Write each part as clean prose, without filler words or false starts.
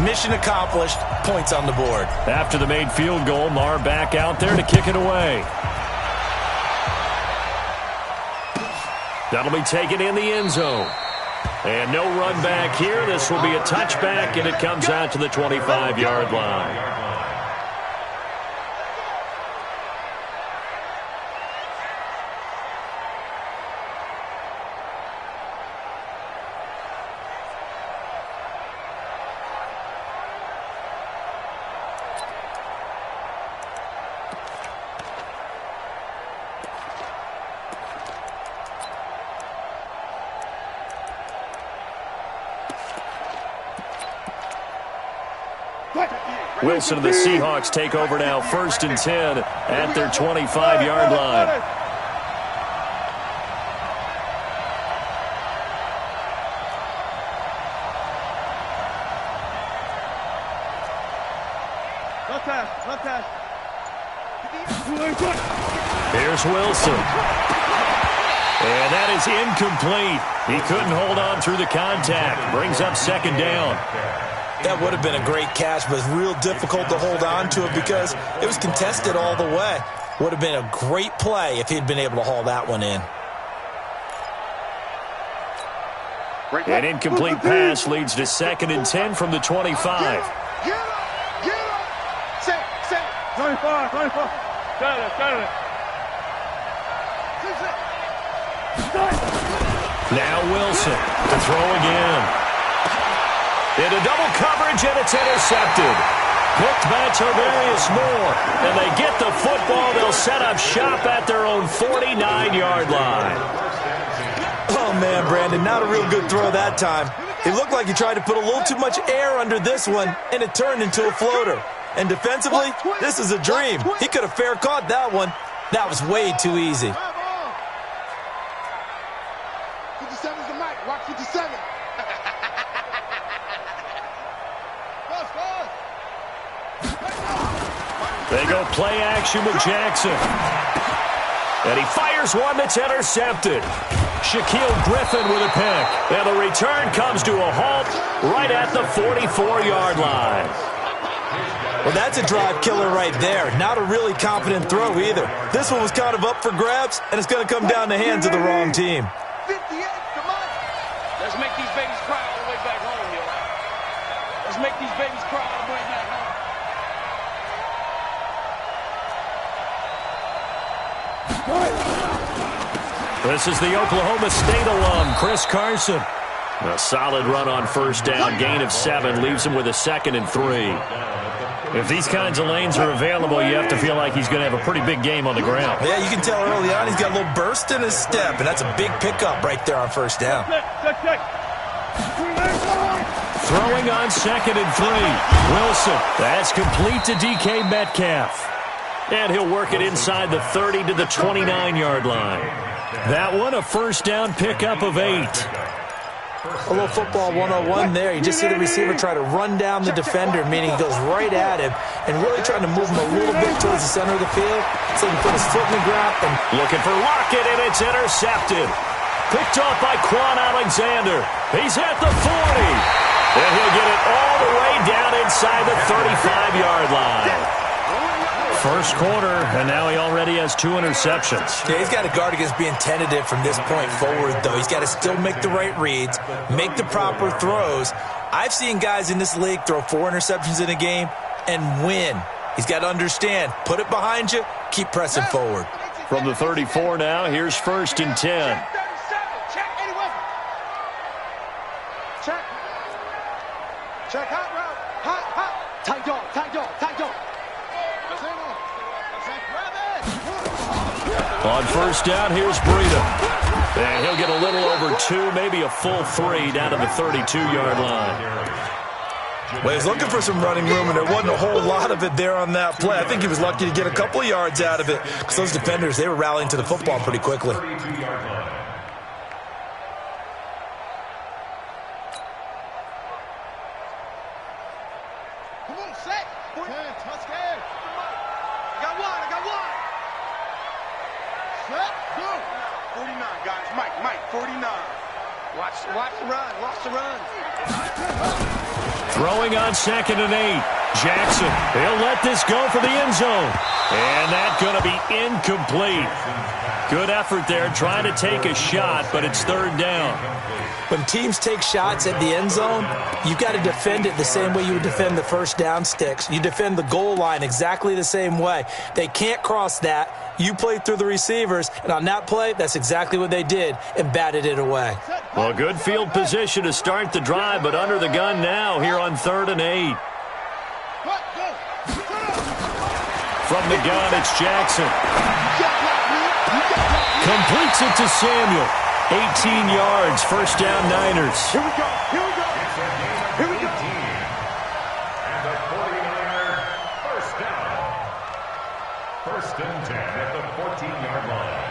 Mission accomplished. Points on the board. After the made field goal, Marr back out there to kick it away. That'll be taken in the end zone. And no run back here. This will be a touchback, and it comes out to the 25-yard line. Wilson of the Seahawks take over now, 1st and 10 at their 25-yard line. Here's Wilson. And that is incomplete. He couldn't hold on through the contact. Brings up 2nd down. That would have been a great catch, but it's real difficult to hold on to it because it was contested all the way. Would have been a great play if he'd been able to haul that one in. An incomplete pass leads to 2nd and 10 from the 25. Get up. Set. 24. Got it. Now Wilson to throw again. Into double coverage, and it's intercepted. Hooked by Tavarius Moore. And they get the football. They'll set up shop at their own 49-yard line. Oh, man, Brandon, not a real good throw that time. It looked like he tried to put a little too much air under this one, and it turned into a floater. And defensively, this is a dream. He could have fair caught that one. That was way too easy. 57's the mic. Watch 57. They go play action with Jackson. And he fires one that's intercepted. Shaquille Griffin with a pick. And the return comes to a halt right at the 44-yard line. Well, that's a drive killer right there. Not a really confident throw either. This one was kind of up for grabs, and it's going to come down the hands of the wrong team. 58, come on. Let's make these babies cry all the way back home, yo. Let's make these babies cry all the way back home. This is the Oklahoma State alum, Chris Carson. A solid run on 1st down. Gain of 7 leaves him with a 2nd and 3. If these kinds of lanes are available, you have to feel like he's going to have a pretty big game on the ground. Yeah, you can tell early on he's got a little burst in his step, and that's a big pickup right there on 1st down. Throwing on 2nd and 3. Wilson. That's complete to DK Metcalf. And he'll work it inside the 30 to the 29-yard line. That one, a 1st down pickup of 8. A little football 101 there. You just see the receiver try to run down the defender, meaning he goes right at him and really trying to move him a little bit towards the center of the field so he can put his foot in the ground. And looking for Lockett, and it's intercepted. Picked off by Quan Alexander. He's at the 40. And he'll get it all the way down inside the 35-yard line. First quarter, and now he already has 2 interceptions. Yeah, he's got to guard against being tentative from this point forward, though. He's got to still make the right reads, make the proper throws. I've seen guys in this league throw 4 interceptions in a game and win. He's got to understand, put it behind you, keep pressing forward. From the 34 now, here's 1st and 10. Check hot route. Hot. Tight dog. On 1st down, here's Breida. And he'll get a little over 2, maybe a full 3 down to the 32-yard line. Well, he's looking for some running room, and there wasn't a whole lot of it there on that play. I think he was lucky to get a couple of yards out of it because those defenders, they were rallying to the football pretty quickly. Throwing on 2nd and 8. Jackson, he'll let this go for the end zone. And that's going to be incomplete. Good effort there trying to take a shot, but it's 3rd down. When teams take shots at the end zone, you've got to defend it the same way you would defend the first down sticks. You defend the goal line exactly the same way. They can't cross that. You play through the receivers, and on that play, that's exactly what they did and batted it away. Well, good field position to start the drive, but under the gun now here on 3rd and 8. From the gun, it's Jackson. Completes it to Samuel. 18 yards, 1st down Niners. Here we go, here we go, here we go. And the 49er, 1st down. 1st and 10 at the 14-yard line.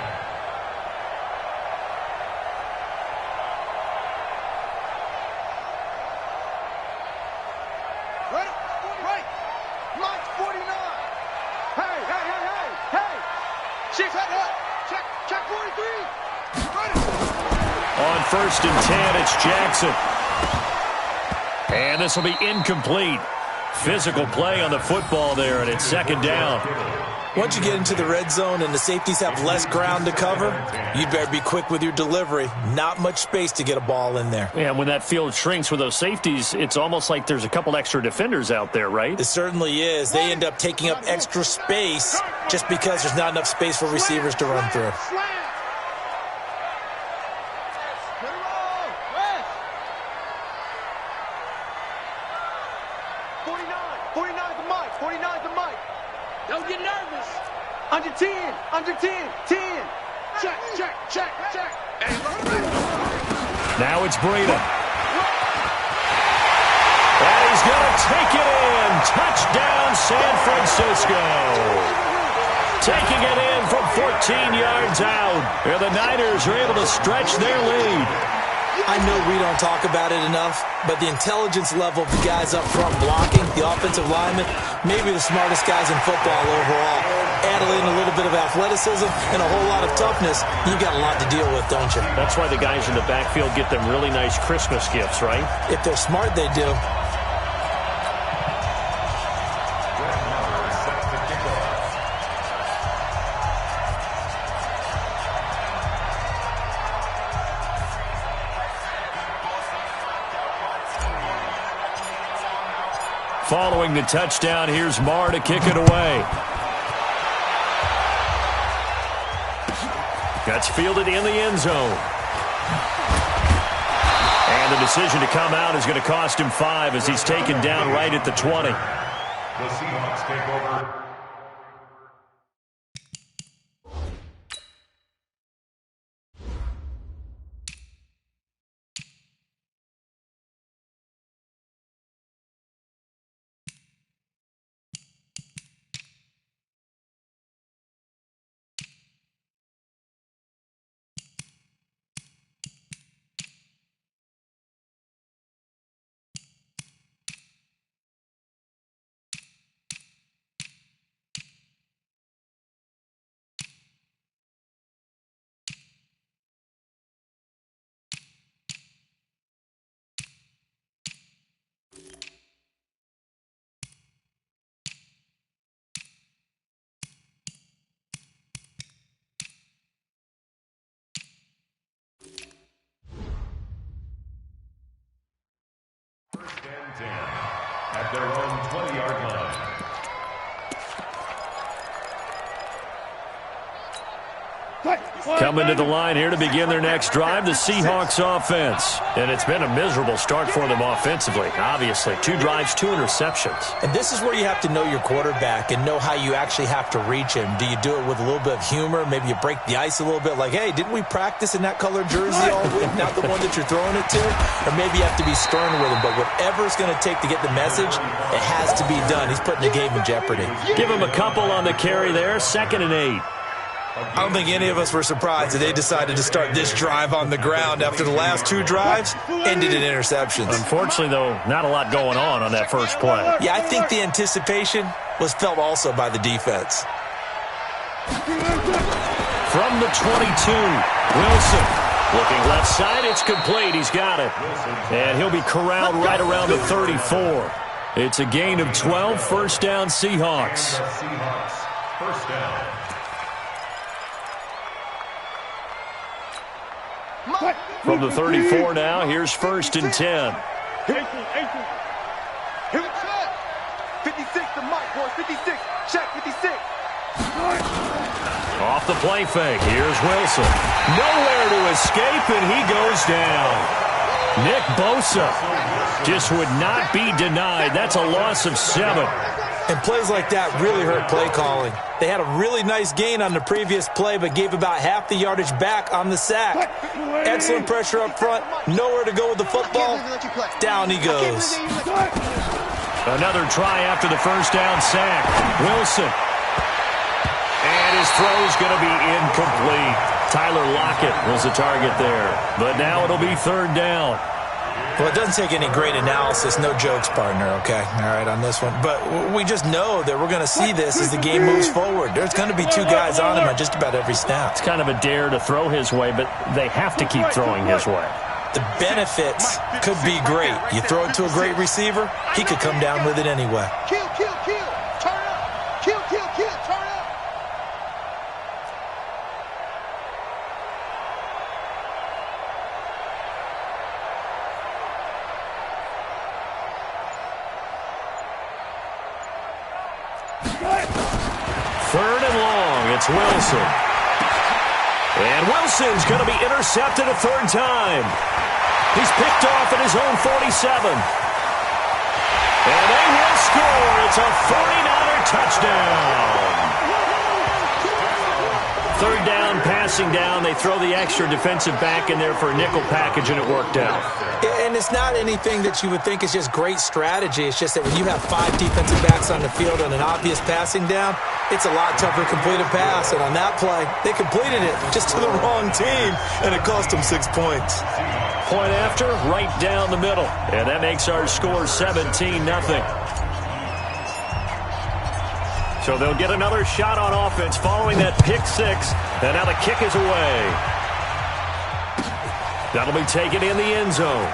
Right, Mike 49. Hey. Check 43. On 1st and 10, it's Jackson. And this will be incomplete. Physical play on the football there, and it's 2nd down. Once you get into the red zone and the safeties have less ground to cover, you better be quick with your delivery. Not much space to get a ball in there. Yeah, when that field shrinks with those safeties, it's almost like there's a couple extra defenders out there, right? It certainly is. They end up taking up extra space just because there's not enough space for receivers to run through. 49 to Mike. Don't get nervous. Under 10. 10. Check. Now it's Breida. And he's going to take it in. Touchdown, San Francisco. Taking it in from 14 yards out. And the Niners are able to stretch their lead. I know we don't talk about it enough, but the intelligence level of the guys up front blocking, the offensive linemen, maybe the smartest guys in football overall. Add in a little bit of athleticism and a whole lot of toughness, you've got a lot to deal with, don't you? That's why the guys in the backfield get them really nice Christmas gifts, right? If they're smart, they do. Following the touchdown, here's Marr to kick it away. That's fielded in the end zone. And the decision to come out is going to cost him 5 as he's taken down right at the 20. The Seahawks take over. At their own 20-yard line. Coming to the line here to begin their next drive, the Seahawks offense. And it's been a miserable start for them offensively, obviously. 2 drives, 2 interceptions. And this is where you have to know your quarterback and know how you actually have to reach him. Do you do it with a little bit of humor? Maybe you break the ice a little bit like, hey, didn't we practice in that colored jersey all week? Not the one that you're throwing it to? Or maybe you have to be stern with him. But whatever it's going to take to get the message, it has to be done. He's putting the game in jeopardy. Give him a couple on the carry there, 2nd and 8. I don't think any of us were surprised that they decided to start this drive on the ground after the last 2 drives ended in interceptions. Unfortunately, though, not a lot going on that first play. Yeah, I think the anticipation was felt also by the defense. From the 22, Wilson. Looking left side, it's complete. He's got it. And he'll be corralled right around the 34. It's a gain of 12, first down Seahawks. First down. From the 34 now, here's first and 10. 56 to Mike, boys. 56. Check, 56. Off the play fake. Here's Wilson. Nowhere to escape, and he goes down. Nick Bosa just would not be denied. That's a loss of 7. And plays like that really hurt play calling. They had a really nice gain on the previous play, but gave about half the yardage back on the sack. Excellent pressure up front. Nowhere to go with the football. Down he goes. Another try after the first down sack. Wilson. And his throw's going to be incomplete. Tyler Lockett was the target there. But now it'll be third down. Well, it doesn't take any great analysis. No jokes, partner, okay? All right, on this one. But we just know that we're going to see this as the game moves forward. There's going to be 2 guys on him at just about every snap. It's kind of a dare to throw his way, but they have to keep throwing his way. The benefits could be great. You throw it to a great receiver, he could come down with it anyway. Kill, kill, kill. Turn up. Kill, kill, kill. Turn up. Third and long, it's Wilson. And Wilson's going to be intercepted a third time. He's picked off at his own 47. And they will score. It's a 49er touchdown. Third down, passing down. They throw the extra defensive back in there for a nickel package, and it worked out. And it's not anything that you would think is just great strategy. It's just that when you have 5 defensive backs on the field on an obvious passing down, it's a lot tougher to complete a pass. And on that play, they completed it just to the wrong team, and it cost them 6 points. Point after, right down the middle. And that makes our score 17-0. So they'll get another shot on offense following that pick 6. And now the kick is away. That'll be taken in the end zone.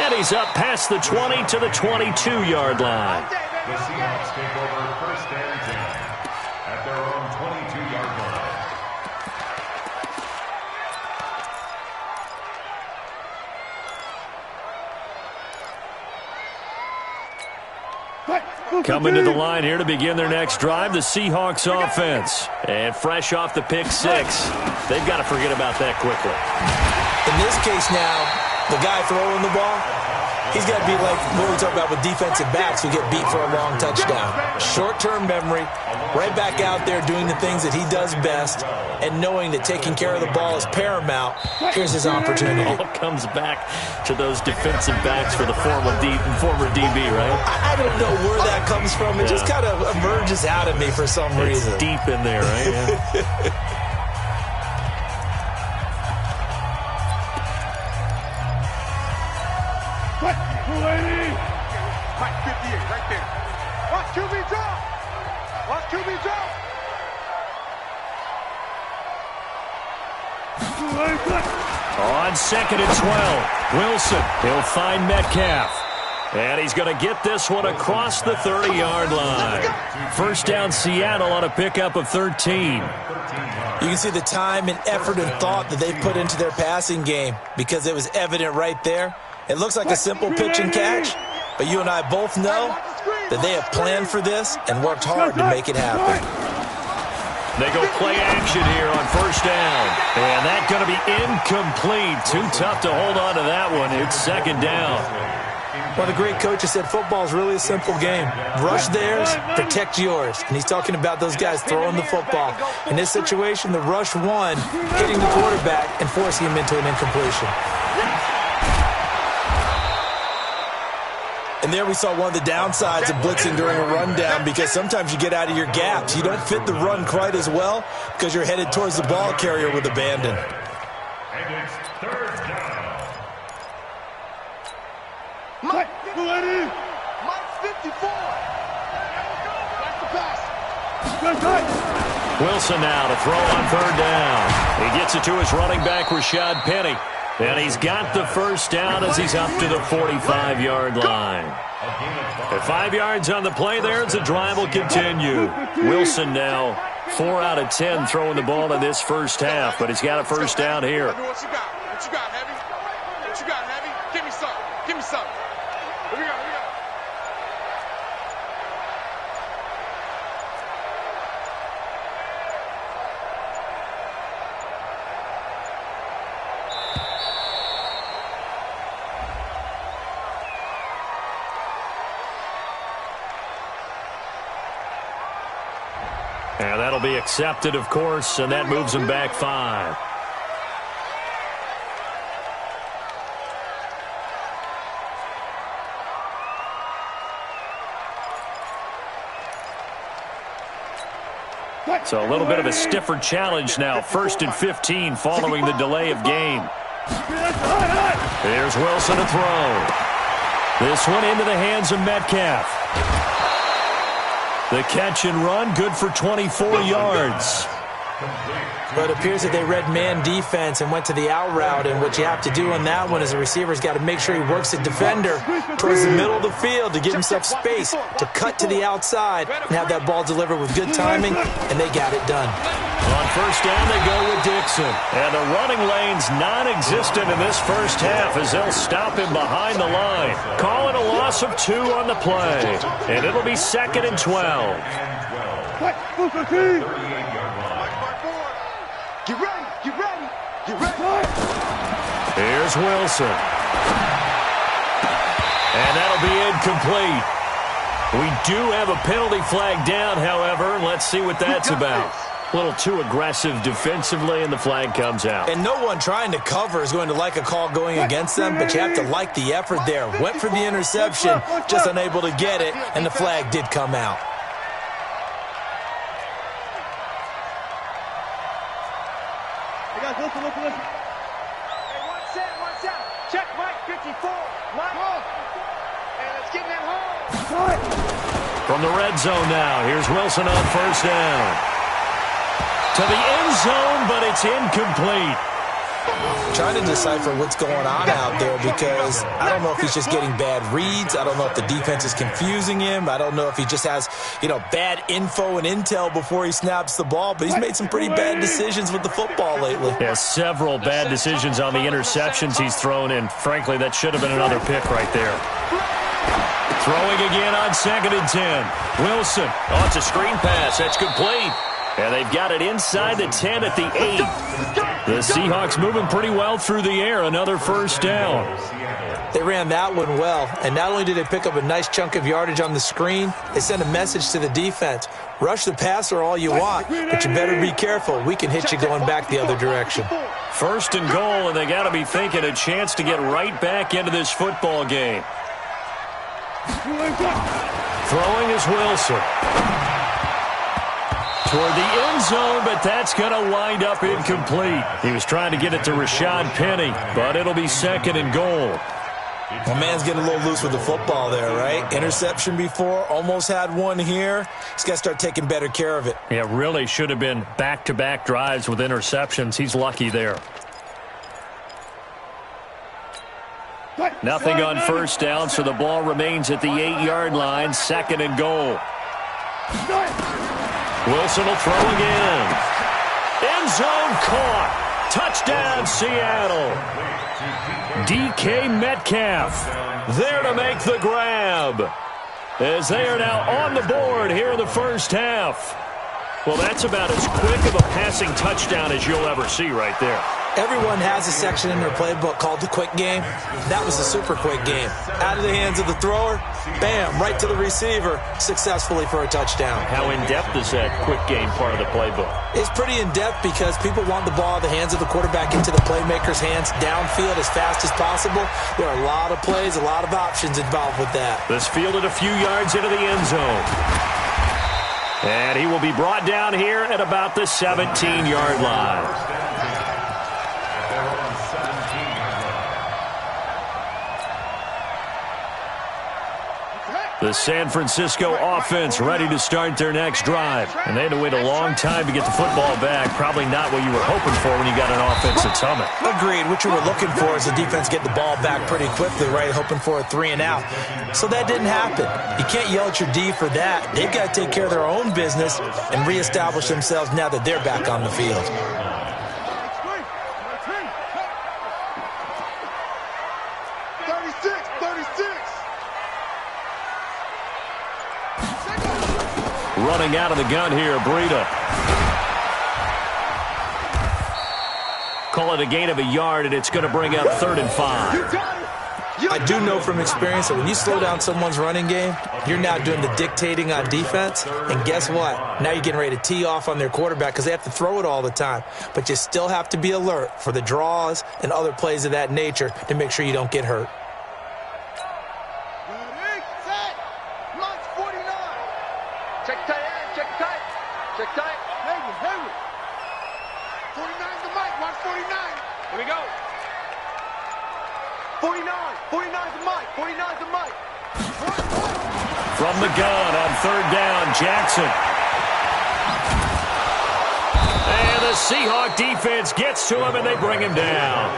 And he's up past the 20 to the 22-yard line. The Seahawks take over first and 10 at their own 22-yard line. Coming to the line here to begin their next drive, the Seahawks offense. And fresh off the pick 6, they've got to forget about that quickly. In this case now, the guy throwing the ball, he's got to be like what we talk about with defensive backs who get beat for a long touchdown. Short-term memory, right back out there doing the things that he does best, and knowing that taking care of the ball is paramount. Here's his opportunity. It all comes back to those defensive backs for the former DB, right? I don't know where that comes from. It just kind of emerges out of me for some reason. It's deep in there, right? Yeah. Mike 58, right there. Watch QB drop. Watch QB drop. On second and 12, Wilson, he'll find Metcalf. And he's going to get this one across the 30-yard line. First down Seattle on a pickup of 13. You can see the time and effort and thought that they put into their passing game because it was evident right there. It looks like a simple pitch and catch, but you and I both know that they have planned for this and worked hard to make it happen. They go play action here on first down. And that's going to be incomplete. Too tough to hold on to that one. It's second down. Well, the great coach has said football is really a simple game. Rush theirs, protect yours. And he's talking about those guys throwing the football. In this situation, the rush won, hitting the quarterback and forcing him into an incompletion. And there we saw one of the downsides of blitzing during a rundown because sometimes you get out of your gaps. You don't fit the run quite as well because you're headed towards the ball carrier with abandon. And it's third down. Mike 54. That's the pass. Wilson now to throw on third down. He gets it to his running back, Rashad Penny. And he's got the first down as he's up to the 45-yard line. At 5 yards on the play there as the drive will continue. Wilson now 4 out of 10 throwing the ball in this first half, but he's got a first down here. What you got? What you got, Heavy? What you got, Heavy? Give me some. Give me some. Here we go. Here we go. And that'll be accepted, of course, and that moves him back 5. So a little bit of a stiffer challenge now. 1st and 15 following the delay of game. Here's Wilson to throw. This one into the hands of Metcalf. The catch and run, good for 24 yards. But it appears that they read man defense and went to the out route, and what you have to do on that one is the receiver's got to make sure he works the defender towards the middle of the field to give himself space to cut to the outside and have that ball delivered with good timing, and they got it done. On first down, they go with Dixon. And the running lane's non-existent in this first half as they'll stop him behind the line. Calling a loss of 2 on the play. And it'll be 2nd and 12. Get ready, get ready, get ready. Here's Wilson. And that'll be incomplete. We do have a penalty flag down, however. Let's see what that's about. A little too aggressive defensively, and the flag comes out. And no one trying to cover is going to like a call going against them, but you have to like the effort there. Went for the interception, just unable to get it, and the flag did come out. Listen. Hey, one set. Check Mike 54. Mike. And let's get that home. From the red zone now, here's Wilson on first down. To the end zone, but it's incomplete. Trying to decipher what's going on out there because I don't know if he's just getting bad reads. I don't know if the defense is confusing him. I don't know if he just has, bad info and intel before he snaps the ball. But he's made some pretty bad decisions with the football lately. Yeah, several bad decisions on the interceptions he's thrown in. Frankly, that should have been another pick right there. Throwing again on 2nd and 10. Wilson. Oh, it's a screen pass. That's complete. And they've got it inside the 10 at the 8. The Seahawks moving pretty well through the air. Another first down. They ran that one well, and not only did they pick up a nice chunk of yardage on the screen, they sent a message to the defense. Rush the passer all you want, but you better be careful. We can hit you going back the other direction. 1st and goal, and they got to be thinking a chance to get right back into this football game. Throwing is Wilson. Toward the end zone, but that's going to wind up incomplete. He was trying to get it to Rashad Penny, but it'll be 2nd and goal. My man's getting a little loose with the football there, right? Interception before, almost had one here. He's got to start taking better care of it. Yeah, really should have been back-to-back drives with interceptions. He's lucky there. Nothing on first down, so the ball remains at the 8-yard line, 2nd and goal. Wilson will throw again. End zone caught. Touchdown, Seattle. DK Metcalf there to make the grab. As they are now on the board here in the first half. Well, that's about as quick of a passing touchdown as you'll ever see right there. Everyone has a section in their playbook called the quick game. That was a super quick game. Out of the hands of the thrower, bam, right to the receiver, successfully for a touchdown. How in-depth is that quick game part of the playbook? It's pretty in-depth because people want the ball out of the hands of the quarterback into the playmaker's hands downfield as fast as possible. There are a lot of plays, a lot of options involved with that. This fielded a few yards into the end zone. And he will be brought down here at about the 17-yard line. The San Francisco offense ready to start their next drive. And they had to wait a long time to get the football back. Probably not what you were hoping for when you got an offense that's humming. Agreed. What you were looking for is the defense get the ball back pretty quickly, right? Hoping for a 3 and out. So that didn't happen. You can't yell at your D for that. They've got to take care of their own business and reestablish themselves now that they're back on the field. Running out of the gun here, Breida. Call it a gain of a yard, and it's going to bring up 3rd and 5. I do know from experience that when you slow down someone's running game, you're now doing the dictating on defense. And guess what? Now you're getting ready to tee off on their quarterback because they have to throw it all the time. But you still have to be alert for the draws and other plays of that nature to make sure you don't get hurt. Check tight end, check tight. Check tight. Hayward. 49's the mic, watch 49. Here we go. 49's the mic, 49's the mic. From the gun on 3rd down, Jackson. And the Seahawk defense gets to him, and they bring him down.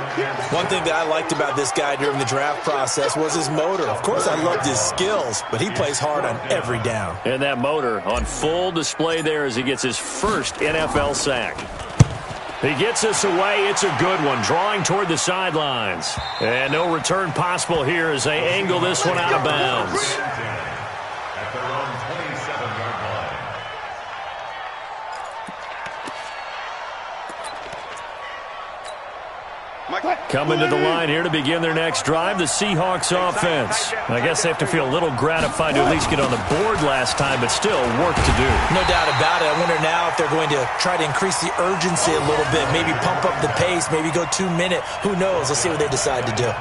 One thing that I liked about this guy during the draft process was his motor. Of course, I loved his skills, but he plays hard on every down. And that motor on full display there as he gets his first NFL sack. He gets us away. It's a good one, drawing toward the sidelines. And no return possible here as they angle this one out of bounds. At their own 27-yard line. Coming to the line here to begin their next drive, the Seahawks offense. I guess they have to feel a little gratified to at least get on the board last time, but still work to do. No doubt about it. I wonder now if they're going to try to increase the urgency a little bit, maybe pump up the pace, maybe go 2-minute. Who knows? Let's see what they decide to do.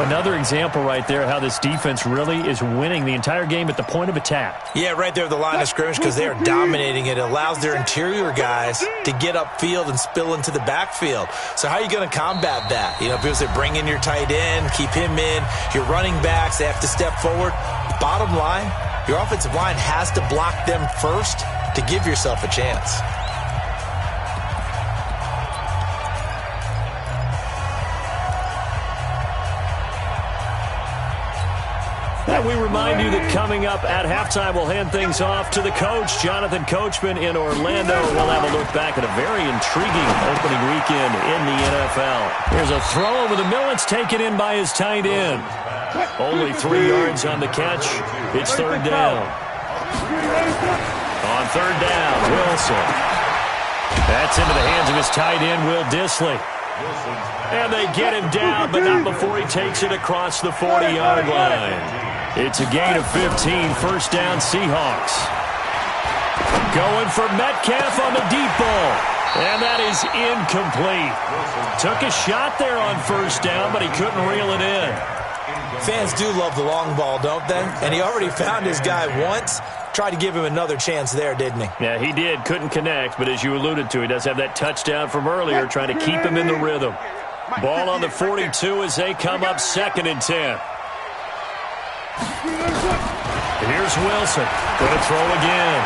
Another example right there how this defense really is winning the entire game at the point of attack. Yeah, right there at the line of scrimmage because they are dominating it. It allows their interior guys to get upfield and spill into the backfield. So how are you going to combat that? You know, if it was to bring in your tight end, keep him in, your running backs, they have to step forward. Bottom line, your offensive line has to block them first to give yourself a chance. And we remind you that coming up at halftime, we'll hand things off to the coach, Jonathan Coachman in Orlando. We'll have a look back at a very intriguing opening weekend in the NFL. Here's a throw over the middle. It's taken in by his tight end. Only 3 yards on the catch. It's 3rd down. On 3rd down, Wilson. That's into the hands of his tight end, Will Dissly. And they get him down, but not before he takes it across the 40-yard line. It's a gain of 15, 1st down Seahawks. Going for Metcalf on the deep ball. And that is incomplete. Took a shot there on 1st down, but he couldn't reel it in. Fans do love the long ball, don't they? And he already found his guy once. Tried to give him another chance there, didn't he? Yeah, he did. Couldn't connect, but as you alluded to, he does have that touchdown from earlier, trying to keep him in the rhythm. Ball on the 42 as they come up 2nd and 10. Here's Wilson. Going to throw again.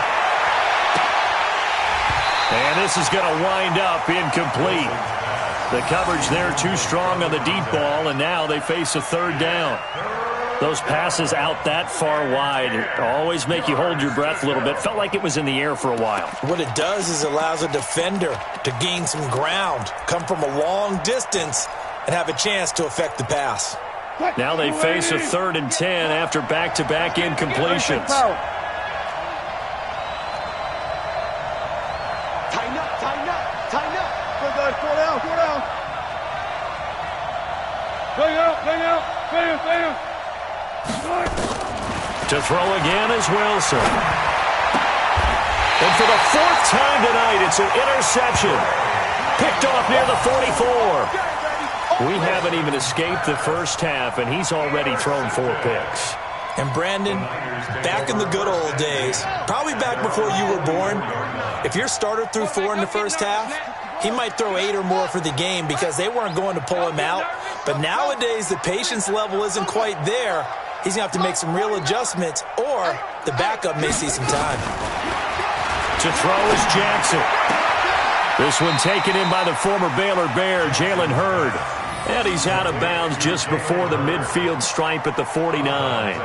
And this is going to wind up incomplete. The coverage there too strong on the deep ball, and now they face a 3rd down. Those passes out that far wide always make you hold your breath a little bit. Felt like it was in the air for a while. What it does is allows a defender to gain some ground, come from a long distance, and have a chance to affect the pass. Now they face a 3rd and 10 after back-to-back incompletions. Tighten up. Go, guys, go down. Bang out. To throw again is Wilson. And for the 4th time tonight, it's an interception. Picked off near the 44. We haven't even escaped the first half, and he's already thrown 4 picks. And Brandon, back in the good old days, probably back before you were born, if your starter threw 4 in the first half, he might throw 8 or more for the game because they weren't going to pull him out. But nowadays, the patience level isn't quite there. he's going to have to make some real adjustments, or the backup may see some time. To throw is Jackson. This one taken in by the former Baylor Bear, Jalen Hurd. And he's out of bounds just before the midfield stripe at the 49.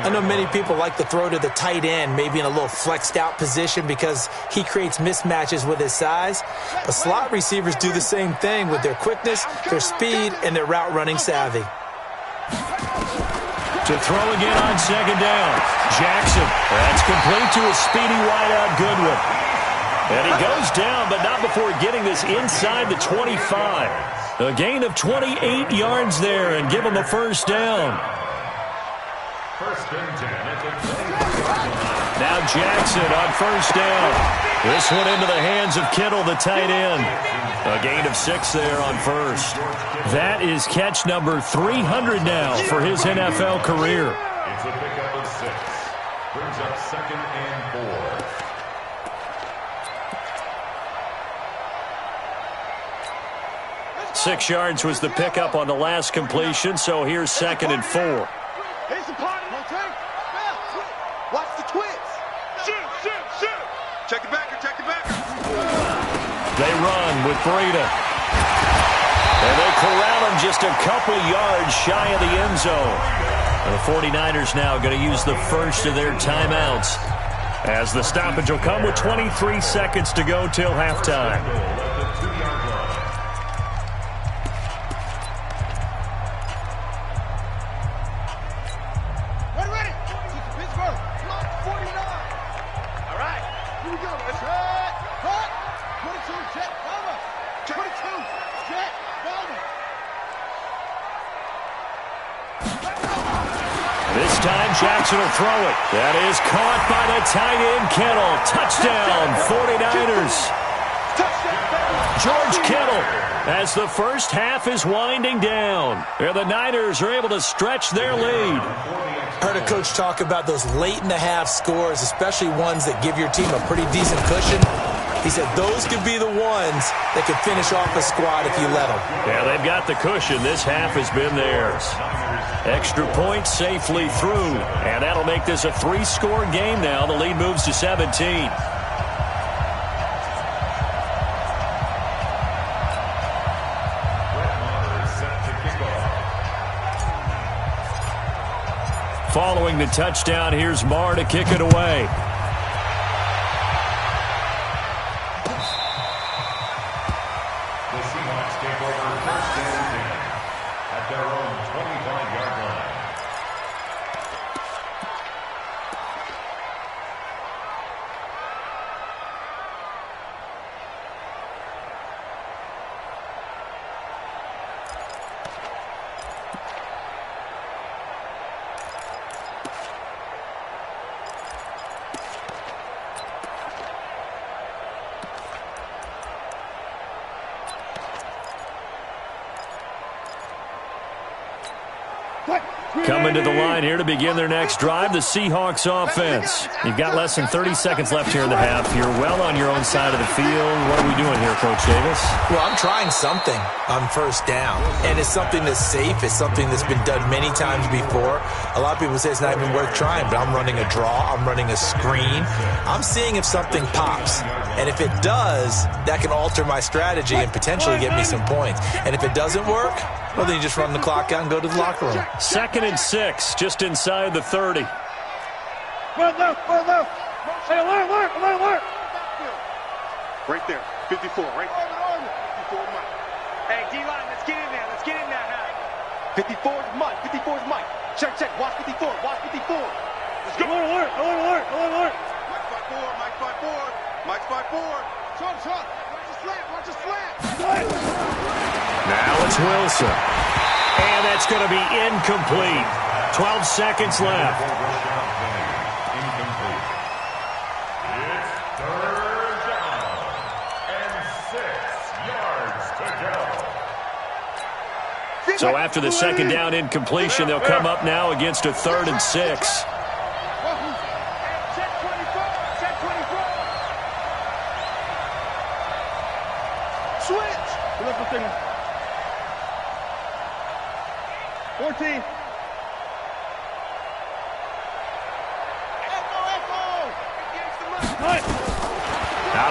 I know many people like to throw to the tight end, maybe in a little flexed out position because he creates mismatches with his size. But slot receivers do the same thing with their quickness, their speed, and their route running savvy. To throw again on second down. Jackson. That's complete to a speedy wideout Goodwin. And he goes down, but not before getting this inside the 25. A gain of 28 yards there and give him a first down. First and 10 at the 25. Now Jackson on first down. This one into the hands of Kittle, the tight end. A gain of 6 there on first. That is catch number 300 now for his NFL career. It's a pickup of 6. Brings up second and 4. Six yards was the pickup on the last completion, so here's second and 4. Here's the party. Watch the twist. Shoot, shoot, shoot. Check the backer, check the backer. They run with Breida. And they corral him just a couple yards shy of the end zone. And the 49ers now going to use the first of their timeouts, as the stoppage will come with 23 seconds to go till halftime. This time Jackson will throw it. That is caught by the tight end Kittle. Touchdown, 49ers. George Kittle, as the first half is winding down. And the Niners are able to stretch their lead. Heard a coach talk about those late-in-the-half scores, especially ones that give your team a pretty decent cushion. He said those could be the ones that could finish off a squad if you let them. Yeah, they've got the cushion. This half has been theirs. Extra point safely through, and that'll make this a 3-score game now. The lead moves to 17. Following the touchdown, here's Marr to kick it away. The Seahawks take over first and 10 at their own 25-yard line. Coming to the line here to begin their next drive, the Seahawks offense. You've got less than 30 seconds left here in the half. You're well on your own side of the field. What are we doing here, Coach Davis? Well, I'm trying something on first down, and it's something that's safe. It's something that's been done many times before. A lot of people say it's not even worth trying, but I'm running a draw. I'm running a screen. I'm seeing if something pops, and if it does, that can alter my strategy and potentially get me some points. And if it doesn't work, well, then you just run the clock out and go to the locker room. Second and 6, just inside the 30. Run left, run left. Hey, alert. Right there, 54, right there. 54 is Mike. Hey, D-line, let's get in there. Let's get in there now. 54 is Mike. 54 is Mike. Check. Watch 54. Watch 54. Let's go. Alert. Mike's 5'4". Shot. Watch the slant. Now it's Wilson. And that's going to be incomplete. 12 seconds left. Incomplete. It's third down and 6 yards to go. So after the second down incompletion, they'll come up now against a 3rd and 6. Switch. 14.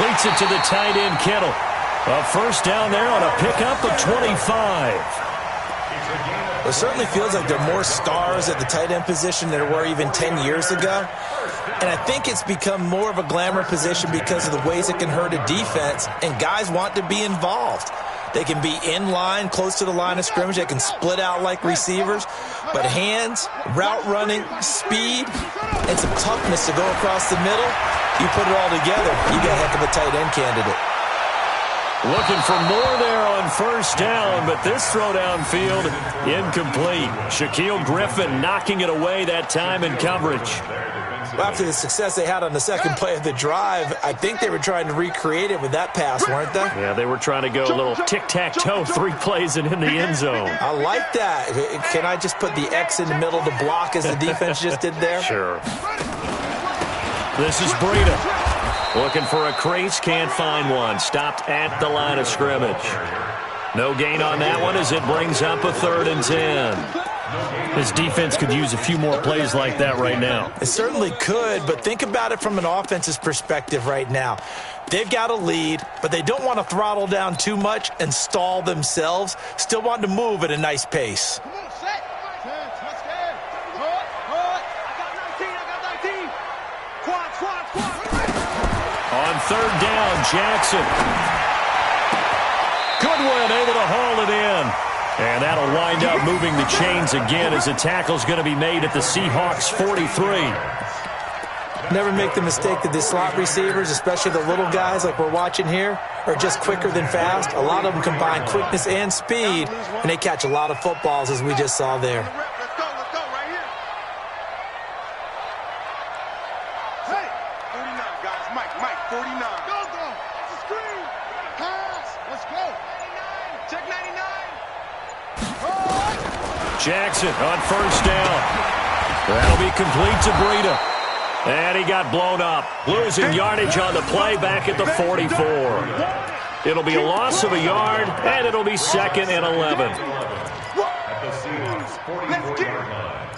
completes it to the tight end, Kittle. A first down there on a pickup of 25. It certainly feels like there are more stars at the tight end position than there were even 10 years ago. And I think it's become more of a glamour position because of the ways it can hurt a defense, and guys want to be involved. They can be in line, close to the line of scrimmage. They can split out like receivers. But hands, route running, speed, and some toughness to go across the middle, you put it all together, you got a heck of a tight end candidate. Looking for more there on first down, but this throw downfield incomplete. Shaquille Griffin knocking it away that time in coverage. Well, after the success they had on the second play of the drive, I think they were trying to recreate it with that pass, weren't they? Yeah, they were trying to go a little tic-tac-toe, 3 plays and in the end zone. I like that. Can I just put the X in the middle of the block as the defense just did there? Sure. This is Breida. Looking for a crease, can't find one. Stopped at the line of scrimmage. No gain on that one as it brings up a 3rd and 10. This defense could use a few more plays like that right now. It certainly could, but think about it from an offense's perspective right now. They've got a lead, but they don't want to throttle down too much and stall themselves. Still want to move at a nice pace. On 3rd down, Jackson. Goodwin able to haul it in. And that'll wind up moving the chains again as the tackle's going to be made at the Seahawks 43. Never make the mistake that the slot receivers, especially the little guys like we're watching here, are just quicker than fast. A lot of them combine quickness and speed, and they catch a lot of footballs as we just saw there. Jackson on first down. That'll be complete to Breida. And he got blown up. Losing yardage on the play back at the 44. It'll be a loss of a yard, and it'll be 2nd and 11. At the Seahawks 44-yard line.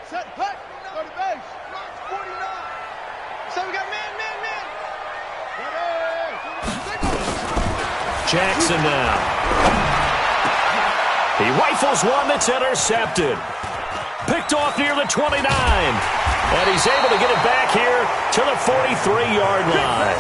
Set, hut, go to base. 49. So we got man. Jackson now. He rifles one that's intercepted. Picked off near the 29. And he's able to get it back here to the 43-yard line.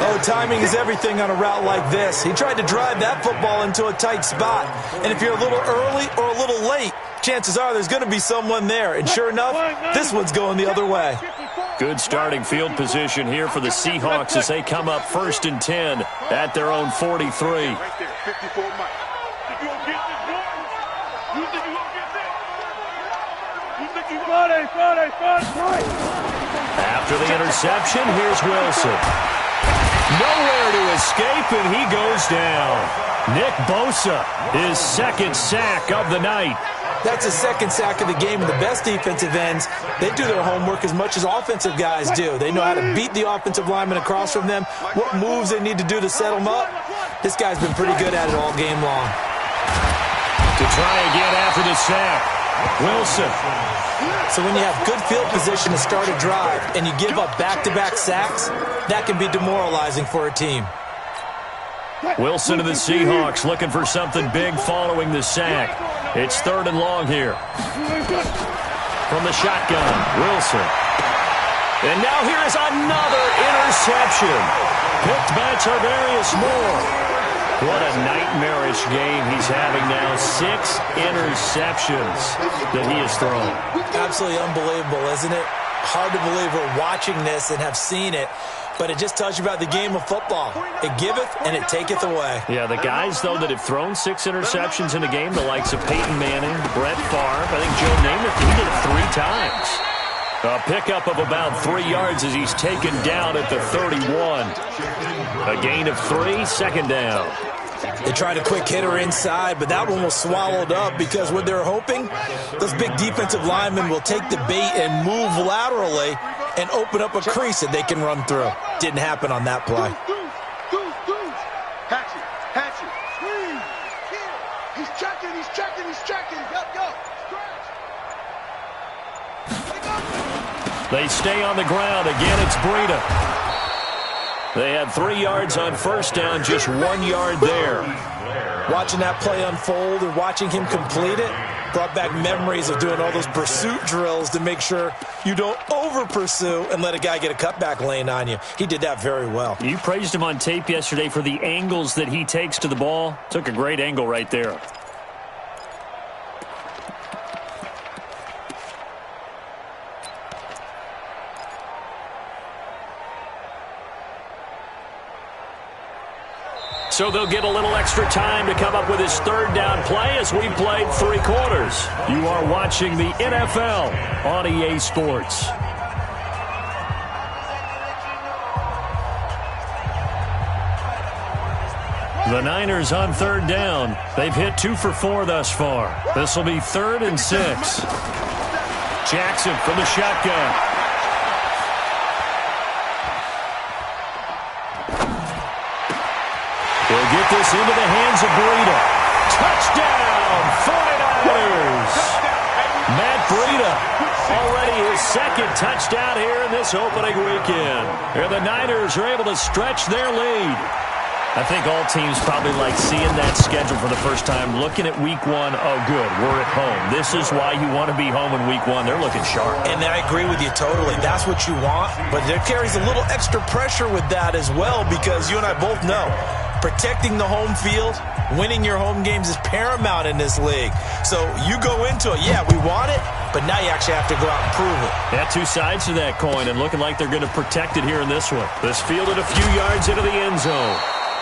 Oh, timing is everything on a route like this. He tried to drive that football into a tight spot. And if you're a little early or a little late, chances are there's going to be someone there. And sure enough, this one's going the other way. Good starting field position here for the Seahawks as they come up 1st and 10 at their own 43. Right there, 54 Mike. You gonna get this, boy? You think you gonna get this? You think you gonna get this? After the interception, here's Wilson. Nowhere to escape, and he goes down. Nick Bosa, his 2nd sack of the night. That's a 2nd sack of the game, and the best defensive ends, they do their homework as much as offensive guys do. They know how to beat the offensive lineman across from them, what moves they need to do to set them up. This guy's been pretty good at it all game long. To try again after the sack, Wilson. So when you have good field position to start a drive and you give up back-to-back sacks, that can be demoralizing for a team. Wilson to the Seahawks looking for something big following the sack. It's 3rd and long here. From the shotgun, Wilson. And now here is another interception. Picked by Tarvarius Moore. What a nightmarish game he's having now. 6 interceptions that he has thrown. Absolutely unbelievable, isn't it? Hard to believe we're watching this and have seen it. But it just tells you about the game of football. It giveth and it taketh away. Yeah, the guys, though, that have thrown 6 interceptions in a game, the likes of Peyton Manning, Brett Favre, I think Joe Namath, he did it 3 times. A pickup of about 3 yards as he's taken down at the 31. A gain of 3, 2nd down. They tried a quick hitter inside, but that one was swallowed up because what they're hoping, those big defensive linemen will take the bait and move laterally and open up a crease that they can run through. Didn't happen on that play. Hatch it. He's checking. Go. Stretch. They stay on the ground. Again, it's Breida. They had 3 yards on first down, just 1 yard there. Watching that play unfold and watching him complete it brought back memories of doing all those pursuit drills to make sure you don't over-pursue and let a guy get a cutback lane on you. He did that very well. You praised him on tape yesterday for the angles that he takes to the ball. Took a great angle right there. So they'll get a little extra time to come up with his third down play as we played 3 quarters. You are watching the NFL on EA Sports. The Niners on third down. They've hit 2 for 4 thus far. This will be 3rd and 6. Jackson from the shotgun. He'll get this into the hands of Breida. Touchdown, 49ers. Matt Breida, already his 2nd touchdown here in this opening weekend. Here the Niners are able to stretch their lead. I think all teams probably like seeing that schedule for the first time, looking at week 1. Oh, good, we're at home. This is why you want to be home in week 1. They're looking sharp. And I agree with you totally. That's what you want, but there carries a little extra pressure with that as well because you and I both know protecting the home field, winning your home games is paramount in this league. So you go into it, yeah, we want it, but now you actually have to go out and prove it. Yeah, 2 sides to that coin, and looking like they're going to protect it here in this one. This fielded a few yards into the end zone.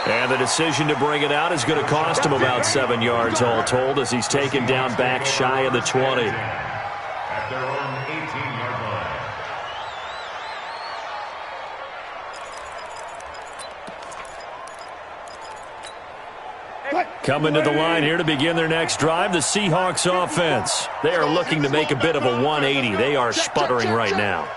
And the decision to bring it out is going to cost him about 7 yards all told as he's taken down back shy of the 20. At their own 18-yard line. Coming to the line here to begin their next drive, the Seahawks offense. They are looking to make a bit of a 180. They are sputtering right now.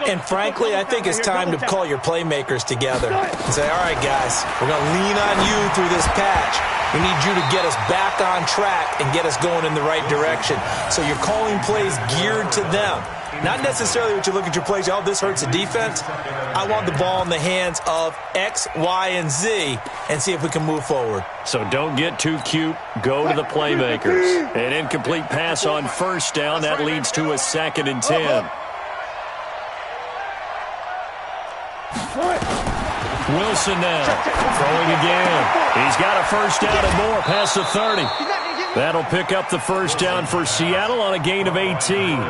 And frankly, I think it's time to call your playmakers together and say, all right, guys, we're going to lean on you through this patch. We need you to get us back on track and get us going in the right direction. So you're calling plays geared to them. Not necessarily what you look at your plays, oh, this hurts the defense. I want the ball in the hands of X, Y, and Z and see if we can move forward. So don't get too cute. Go to the playmakers. An incomplete pass on first down. That leads to a 2nd and 10. Wilson now, throwing again. He's got a first down and more past the 30. That'll pick up the first down for Seattle on a gain of 18.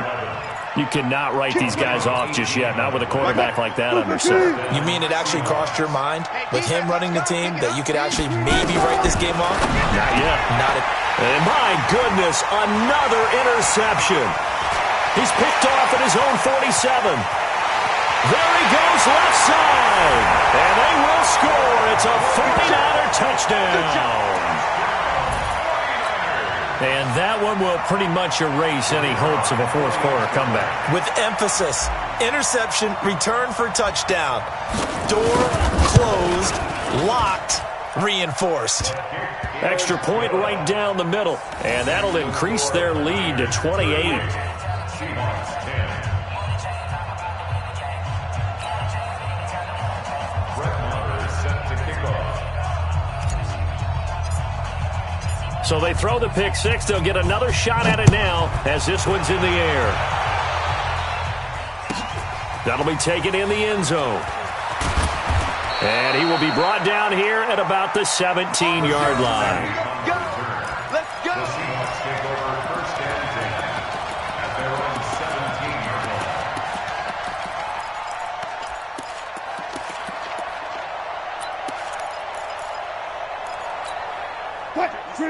You cannot write these guys off just yet, not with a quarterback like that under center. You mean it actually crossed your mind with him running the team that you could actually maybe write this game off? Not yet. And my goodness, another interception. He's picked off at his own 47. There he goes, left side. And they will score. It's a 49er touchdown. And that one will pretty much erase any hopes of a fourth-quarter comeback. With emphasis, interception, return for touchdown. Door closed, locked, reinforced. Extra point right down the middle. And that'll increase their lead to 28. So they throw the pick 6. They'll get another shot at it now as this one's in the air. That'll be taken in the end zone. And he will be brought down here at about the 17-yard line. Let's go. The Seahawks take over first and 10 at their own 17-yard line.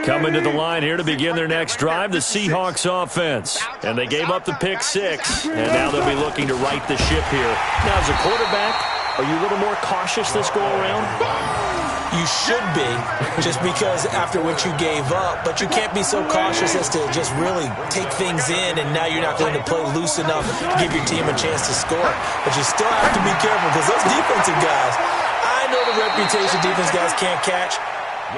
Coming to the line here to begin their next drive, the Seahawks offense. And they gave up the pick 6, and now they'll be looking to right the ship here. Now, as a quarterback, are you a little more cautious this go-around? You should be, just because after what you gave up, but you can't be so cautious as to just really take things in, and now you're not going to play loose enough to give your team a chance to score. But you still have to be careful, because those defensive guys, I know the reputation defense guys can't catch.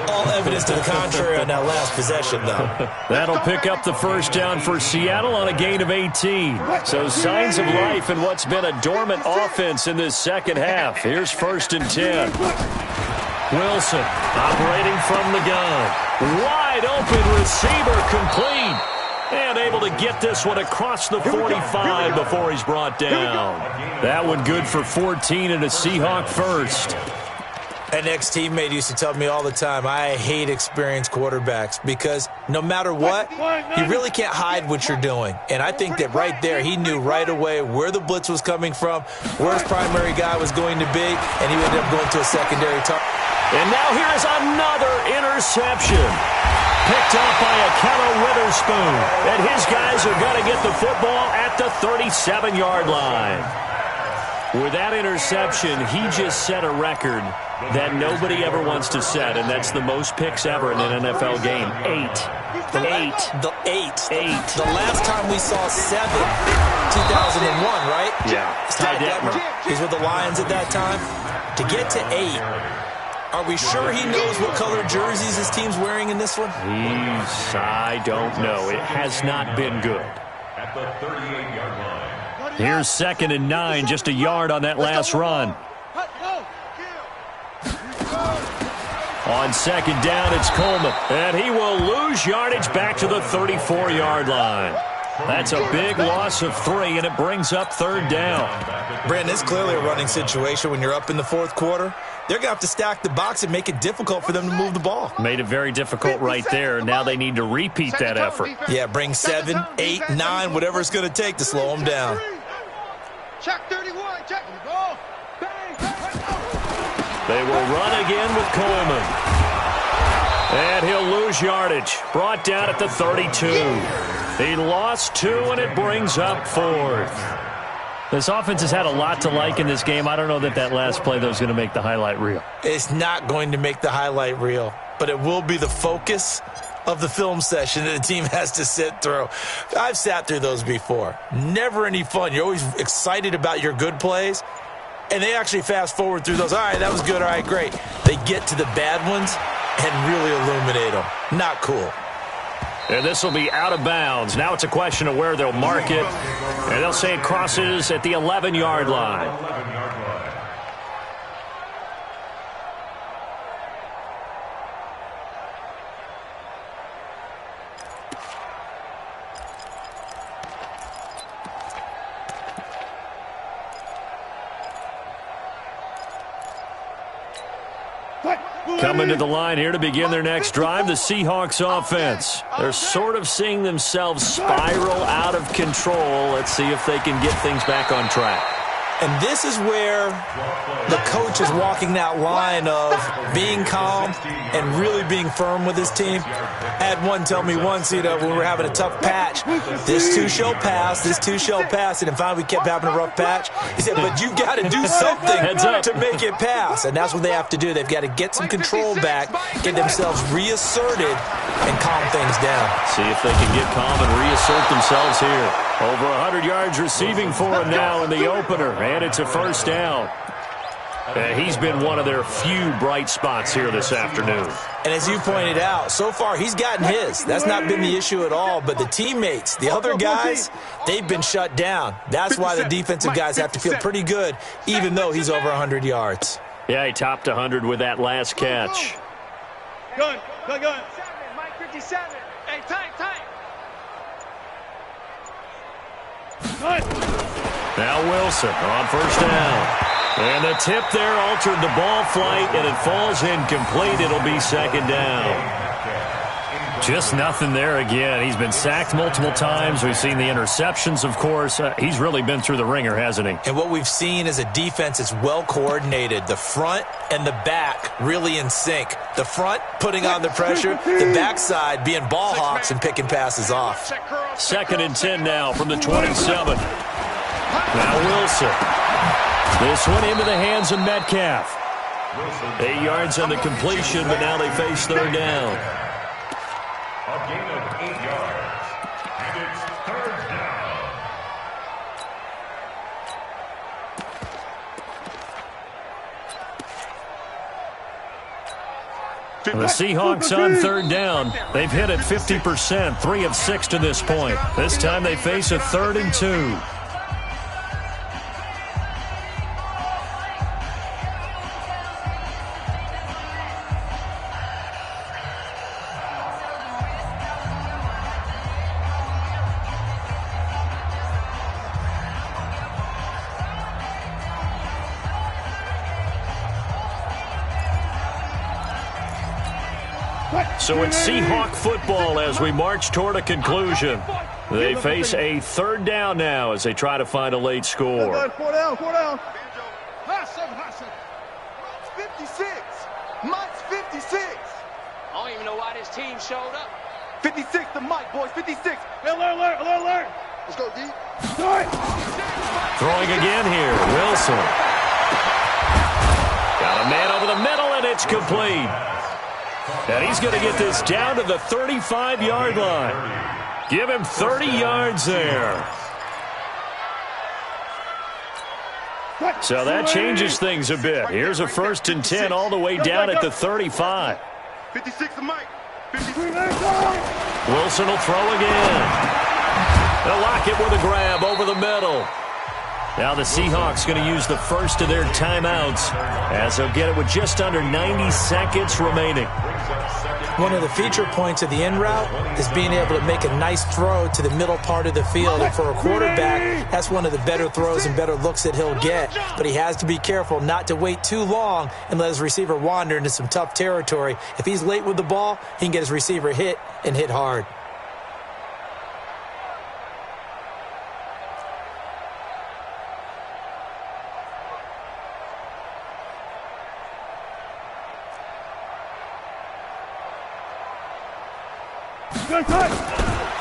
All evidence to the contrary on that last possession, though. That'll pick up the first down for Seattle on a gain of 18. So signs of life in what's been a dormant offense in this second half. Here's 1st and 10. Wilson operating from the gun. Wide open receiver complete. And able to get this one across the 45 before he's brought down. That one good for 14 and a Seahawk first. An ex-teammate used to tell me all the time, I hate experienced quarterbacks because no matter what, you really can't hide what you're doing. And I think that right there, he knew right away where the blitz was coming from, where his primary guy was going to be, and he ended up going to a secondary target. And now here is another interception. Picked off by Akello Witherspoon. And his guys are going to get the football at the 37-yard line. With that interception, he just set a record that nobody ever wants to set, and that's the most picks ever in an NFL game. 8. The last time we saw 7, 2001, right? Yeah. Ty Detmer. He's with the Lions at that time. To get to 8, are we sure he knows what color jerseys his team's wearing in this one? I don't know. It has not been good. At the 38-yard line. Here's 2nd and 9, just a yard on that last run. On 2nd down, it's Coleman. And he will lose yardage back to the 34-yard line. That's a big loss of 3, and it brings up 3rd down. Brandon, it's clearly a running situation when you're up in the 4th quarter. They're going to have to stack the box and make it difficult for them to move the ball. Made it very difficult right there. Now they need to repeat that effort. Yeah, bring 7, 8, 9, whatever it's going to take to slow them down. Check 31. Check. Go. They will run again with Coleman. And he'll lose yardage. Brought down at the 32. He lost 2, and it brings up 4th. This offense has had a lot to like in this game. I don't know that last play, though, is going to make the highlight reel. It's not going to make the highlight reel, but it will be the focus of the film session that the team has to sit through. I've sat through those before. Never any fun. You're always excited about your good plays, and they actually fast forward through those. All right, that was good. All right, great. They get to the bad ones and really illuminate them. Not cool. And this will be out of bounds. Now it's a question of where they'll mark it. And they'll say it crosses at the 11-yard line. Coming to the line here to begin their next drive, the Seahawks offense. They're sort of seeing themselves spiral out of control. Let's see if they can get things back on track. And this is where the coach is walking that line of being calm and really being firm with his team. I had one tell me once, when we were having a tough patch, this too shall pass, this too shall pass. And then finally we kept having a rough patch. He said, but you got to do something to make it pass. And that's what they have to do. They've got to get some control back, get themselves reasserted, and calm things down. See if they can get calm and reassert themselves here. Over 100 yards receiving for him now in the opener, and it's a first down. He's been one of their few bright spots here this afternoon. And as you pointed out, so far he's gotten his. That's not been the issue at all. But the teammates, the other guys, they've been shut down. That's why the defensive guys have to feel pretty good, even though he's over 100 yards. Yeah, he topped 100 with that last catch. Gun. Mike 57. Hey, time. Now Wilson on first down. And the tip there altered the ball flight, and it falls incomplete. It'll be second down. Just nothing there again. He's been sacked multiple times. We've seen the interceptions, of course. He's really been through the ringer, hasn't he? And what we've seen is a defense that's well coordinated. The front and the back really in sync. The front putting on the pressure, the backside being ball hawks and picking passes off. 2nd and 10 now from the 27. Now Wilson. This one into the hands of Metcalf. 8 yards on the completion, but now they face third down. A gain of 8 yards. And it's third down. The Seahawks on third down. They've hit it 50%, 3 of 6 to this point. This time they face a 3rd and 2. So it's Seahawk football as we march toward a conclusion. They face a 3rd down now as they try to find a late score. 4 down. Hot 56. Mike's 56. I don't even know why this team showed up. 56 to Mike, boys. 56. Alert. Let's go, D. Throwing again here, Wilson. Got a man over the middle, and it's complete. And he's going to get this down to the 35-yard line. Give him 30 yards there. So that changes things a bit. Here's a 1st and 10 all the way down at the 35. 56 to Mike. Wilson will throw again. They'll lock it with a grab over the middle. Now the Seahawks going to use the first of their timeouts as they'll get it with just under 90 seconds remaining. One of the feature points of the in route is being able to make a nice throw to the middle part of the field. And for a quarterback, that's one of the better throws and better looks that he'll get. But he has to be careful not to wait too long and let his receiver wander into some tough territory. If he's late with the ball, he can get his receiver hit and hit hard.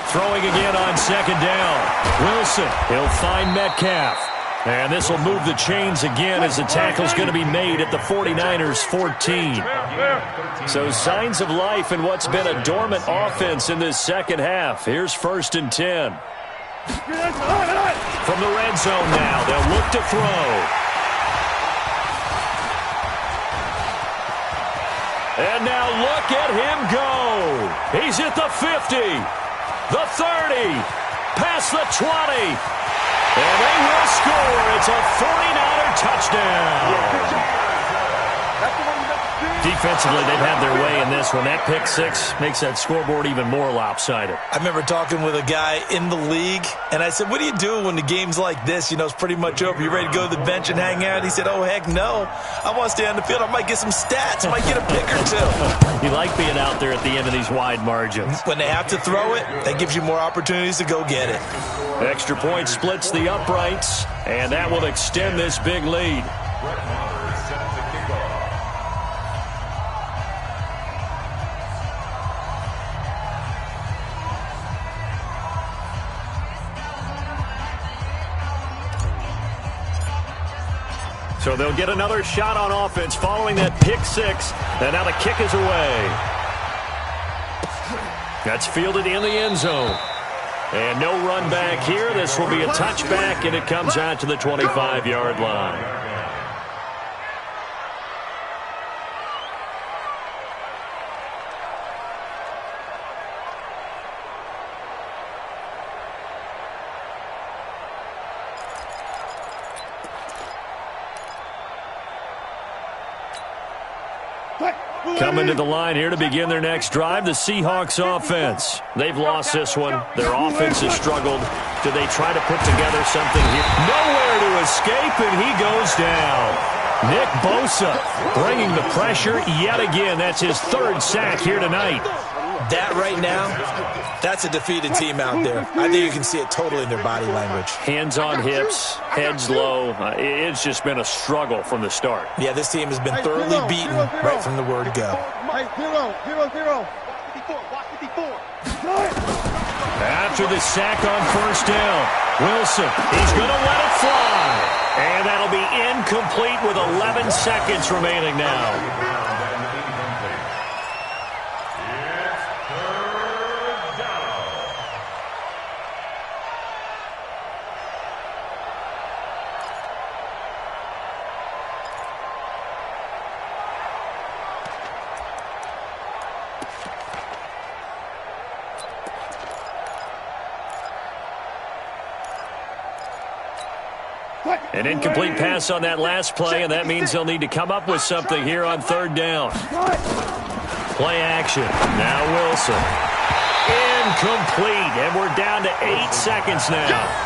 Throwing again on 2nd down. Wilson, he'll find Metcalf. And this will move the chains again as the tackle's going to be made at the 49ers 14. So signs of life in what's been a dormant offense in this second half. Here's 1st and 10. From the red zone now, they'll look to throw. And now look at him go. He's at the 50, the 30, past the 20. And they will score. It's a 49er touchdown. Defensively, they've had their way in this one. That pick six makes that scoreboard even more lopsided. I remember talking with a guy in the league, and I said, what do you do when the game's like this? You know, it's pretty much over. You ready to go to the bench and hang out? He said, oh, heck no. I want to stay on the field. I might get some stats. I might get a pick or two. You like being out there at the end of these wide margins. When they have to throw it, that gives you more opportunities to go get it. Extra point splits the uprights, and that will extend this big lead. So they'll get another shot on offense following that pick six. And now the kick is away. That's fielded in the end zone. And no run back here. This will be a touchback, and it comes out to the 25-yard line. Coming to the line here to begin their next drive, the Seahawks offense. They've lost this one. Their offense has struggled. Do they try to put together something here? Nowhere to escape, and he goes down. Nick Bosa bringing the pressure yet again. That's his third sack here tonight. That right now, that's a defeated team out there. I think you can see it totally in their body language. Hands on hips, heads low. It's just been a struggle from the start. Yeah, this team has been thoroughly beaten right from the word go. After the sack on first down, Wilson, he's going to let it fly. And that'll be incomplete with 11 seconds remaining now. An incomplete pass on that last play, and that means they'll need to come up with something here on third down. Play action. Now Wilson. Incomplete, and we're down to 8 seconds now.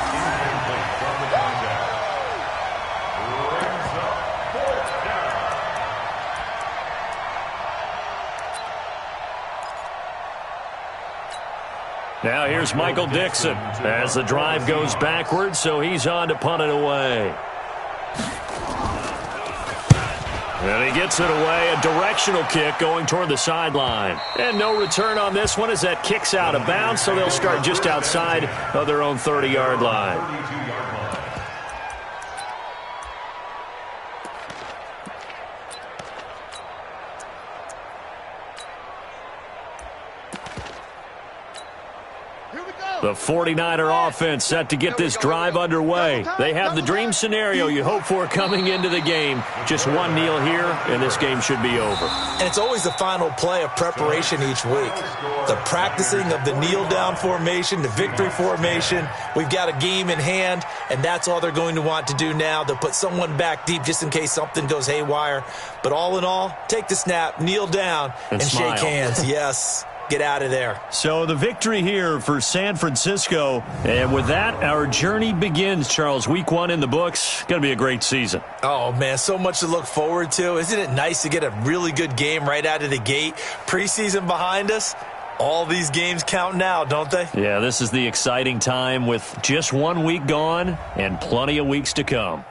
Now here's Michael Dixon as the drive goes backwards, so he's on to punt it away. And he gets it away, a directional kick going toward the sideline. And no return on this one as that kicks out of bounds, so they'll start just outside of their own 30-yard line. The 49er offense set to get this drive underway. They have the dream scenario you hope for coming into the game. Just one kneel here, and this game should be over. And it's always the final play of preparation each week. The practicing of the kneel-down formation, the victory formation. We've got a game in hand, and that's all they're going to want to do now. They'll put someone back deep just in case something goes haywire. But all in all, take the snap, kneel down, and shake hands. Yes. Get out of there. So the victory here for San Francisco. And with that, our journey begins, Charles. Week 1 in the books. Going to be a great season. Oh, man, so much to look forward to. Isn't it nice to get a really good game right out of the gate? Preseason behind us. All these games count now, don't they? Yeah, this is the exciting time with just 1 week gone and plenty of weeks to come.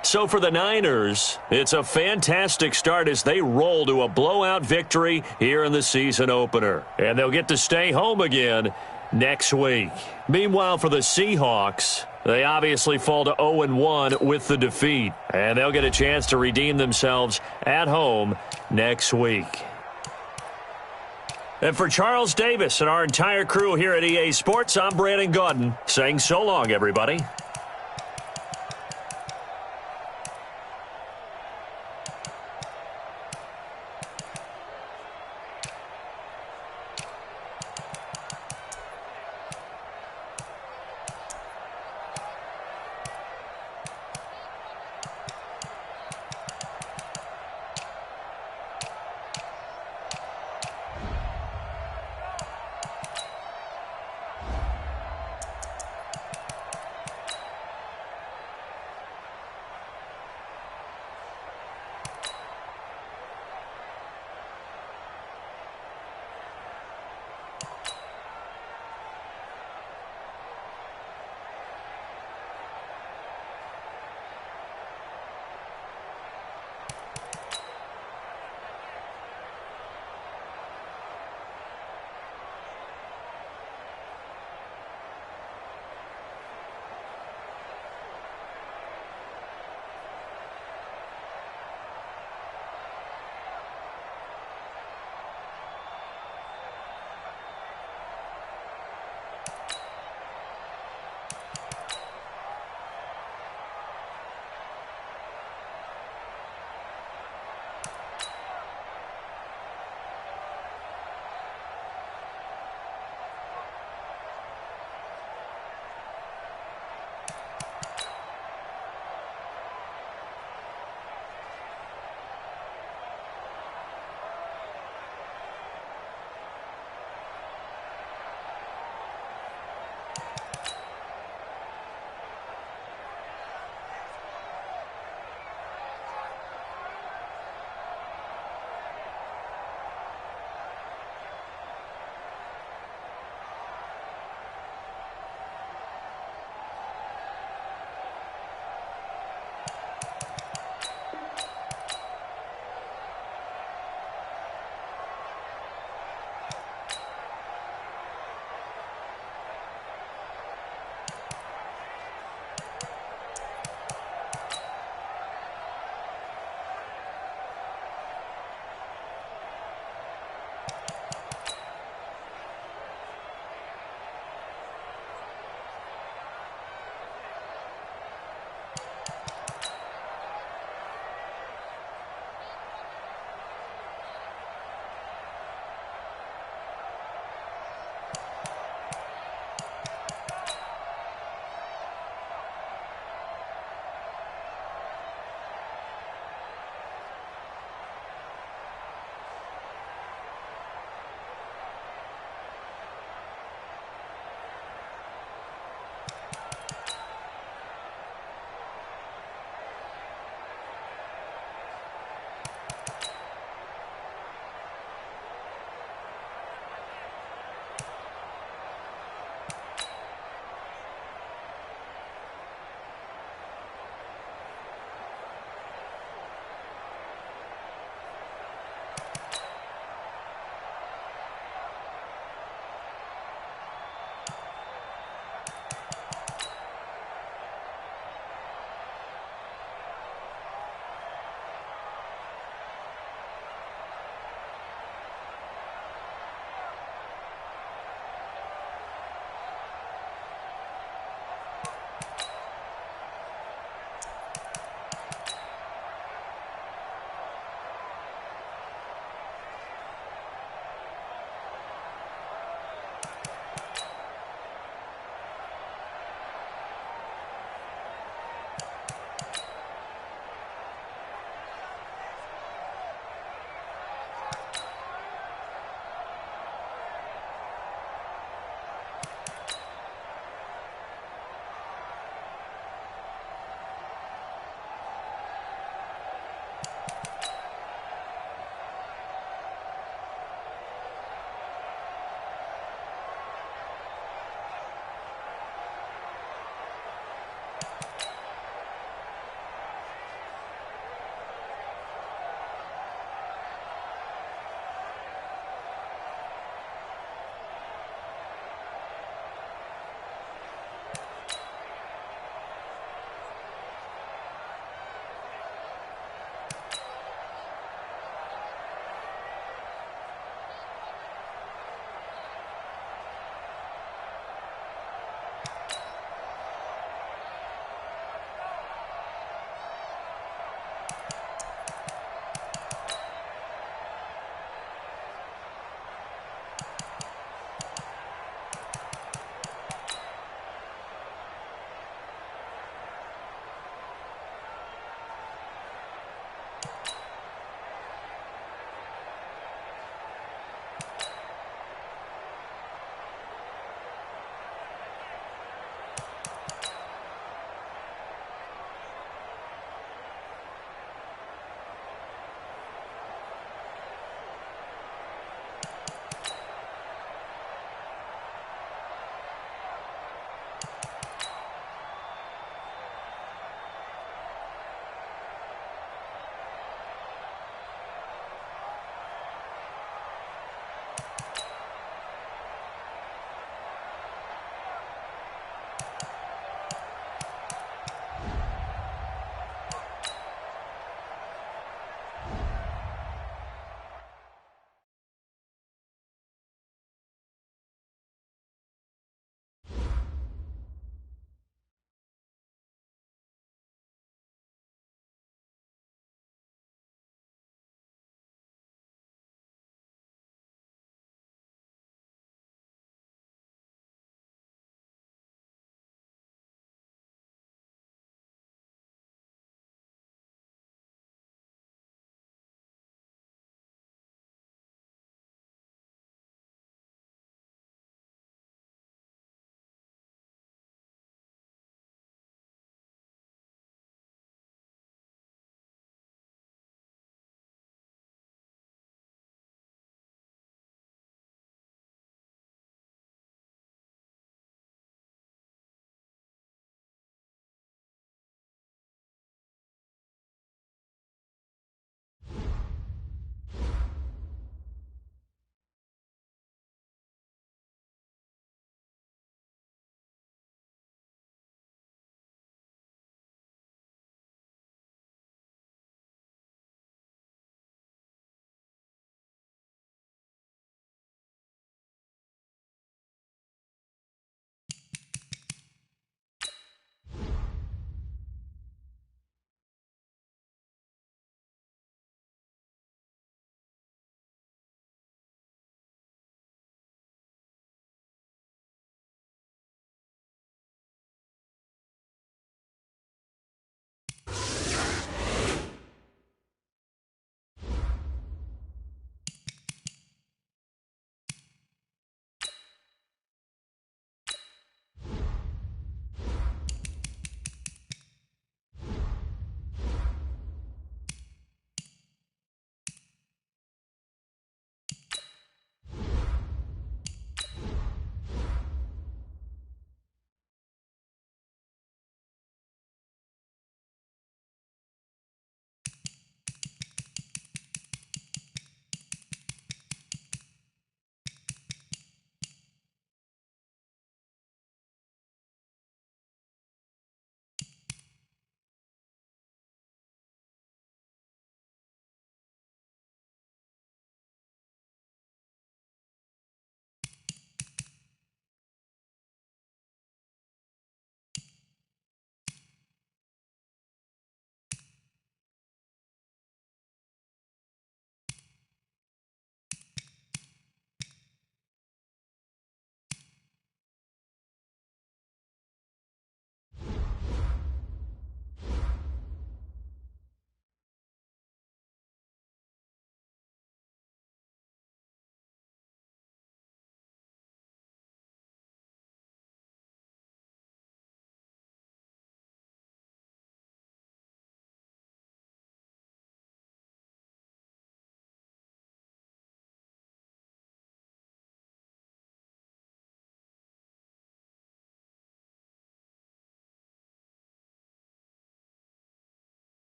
So for the Niners, it's a fantastic start as they roll to a blowout victory here in the season opener. And they'll get to stay home again next week. Meanwhile, for the Seahawks, they obviously fall to 0-1 with the defeat. And they'll get a chance to redeem themselves at home next week. And for Charles Davis and our entire crew here at EA Sports, I'm Brandon Gaudin saying so long, everybody.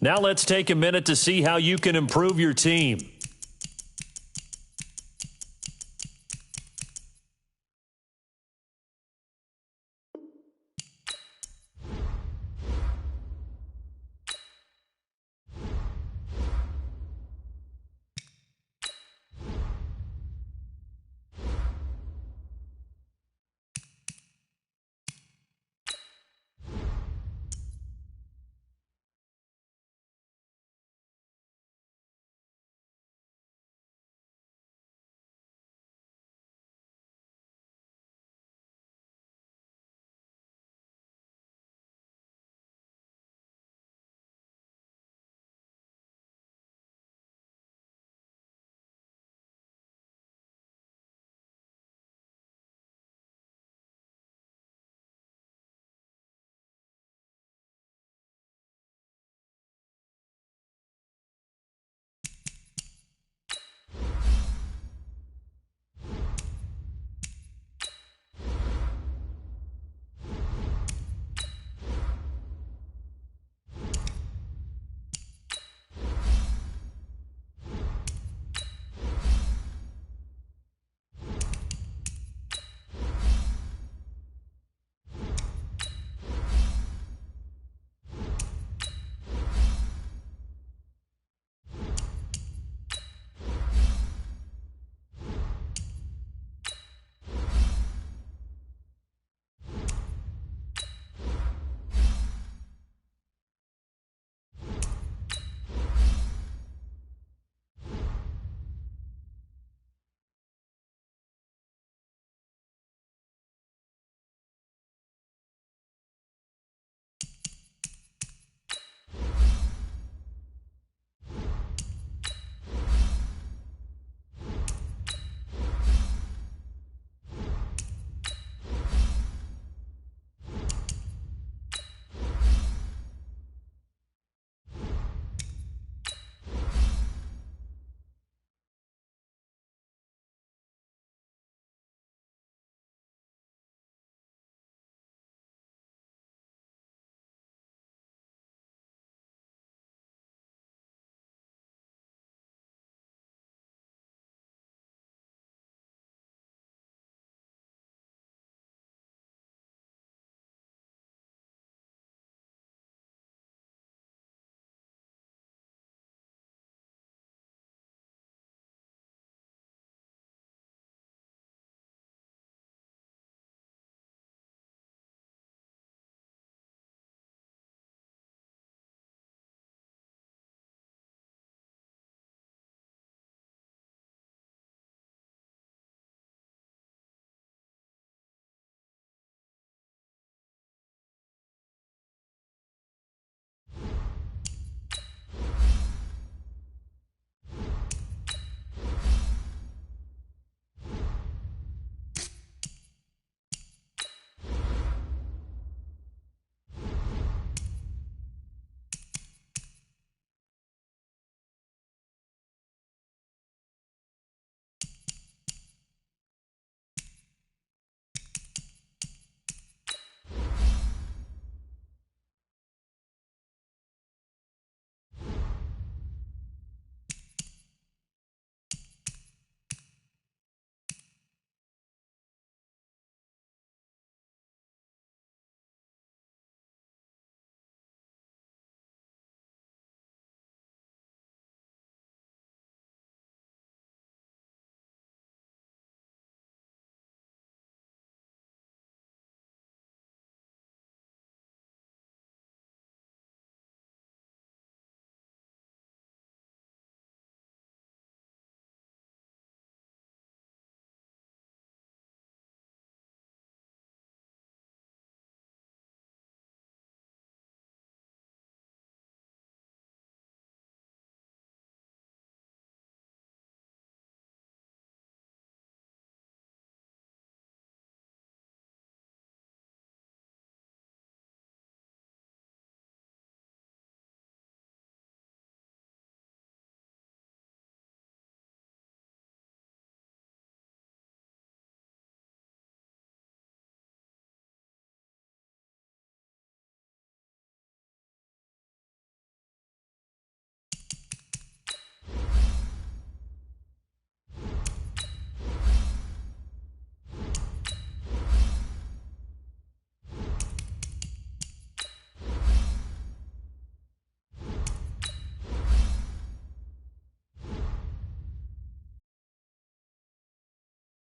Now let's take a minute to see how you can improve your team.